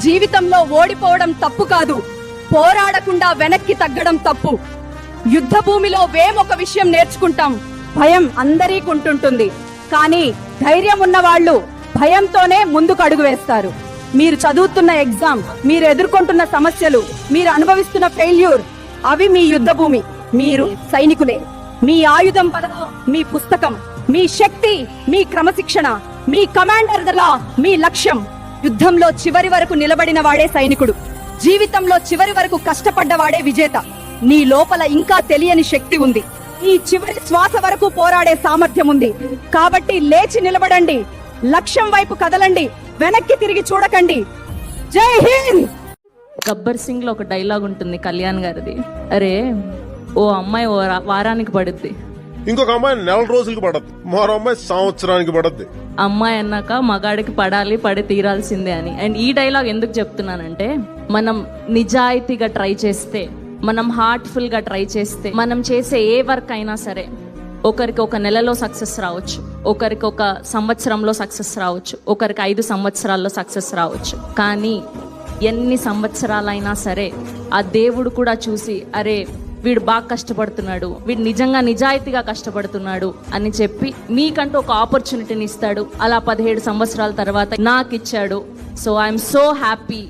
జీవితంలో ఓడిపోవడం తప్పు కాదు, పోరాడకుండా వెనక్కి తగ్గడం తప్పు. యుద్ధ భూమిలో వేమొక విషయం నేర్చుకుంటాం, భయం అందరికీ ఉంటుంటుంది. కానీ ధైర్యం ఉన్న వాళ్ళు భయంతోనే ముందుకు అడుగు వేస్తారు. మీరు చదువుతున్న ఎగ్జామ్, మీరు ఎదుర్కొంటున్న సమస్యలు, మీరు అనుభవిస్తున్న ఫెయిల్యూర్, అవి మీ యుద్ధ భూమి. మీరు సైనికులే. మీ ఆయుధం పదం, మీ పుస్తకం, మీ శక్తి, మీ క్రమశిక్షణ, మీ కమాండర్ దళ, మీ లక్ష్యం. యుద్ధంలో చివరి వరకు నిలబడిన వాడే సైనికుడు. జీవితంలో చివరి వరకు కష్టపడ్డవాడే విజేత. నీ లోపల ఇంకా తెలియని శక్తి ఉంది. ఈ చివరి శ్వాస వరకు పోరాడే సామర్థ్యం ఉంది. కాబట్టి లేచి నిలబడండి, లక్ష్యం వైపు కదలండి, వెనక్కి తిరిగి చూడకండి. జై హింద్. గబ్బర్ సింగ్ లో ఒక డైలాగ్ ఉంటుంది కళ్యాణ్ గారిది. అరే ఓ అమ్మాయి ఓ వారానికి పడుద్ది, ఇంకొక అమ్మాయి నెల రోజులకి పడద్ది, మరో అమ్మాయి సంవత్సరానికి పడద్ది. అమ్మాయి అన్నాక మగాడికి పడాలి, పడి తీరాల్సిందే అని. అండ్ ఈ డైలాగ్ ఎందుకు చెప్తున్నానంటే, మనం నిజాయితీగా ట్రై చేస్తే, మనం హార్ట్ఫుల్ గా ట్రై చేస్తే, మనం చేసే ఏ వర్క్ అయినా సరే ఒకరికి ఒక నెలలో సక్సెస్ రావచ్చు, ఒకరికి ఒక సంవత్సరంలో సక్సెస్ రావచ్చు, ఒకరికి 5 సంవత్సరాల్లో సక్సెస్ రావచ్చు. కానీ ఎన్ని సంవత్సరాలైనా సరే ఆ దేవుడు కూడా చూసి, అరే వీడు బాగా కష్టపడుతున్నాడు, వీడు నిజంగా నిజాయితీగా కష్టపడుతున్నాడు అని చెప్పి మీకంటూ ఒక ఆపర్చునిటీని ఇస్తాడు. అలా 17 సంవత్సరాల తర్వాత నాకు ఇచ్చాడు. So I'm so happy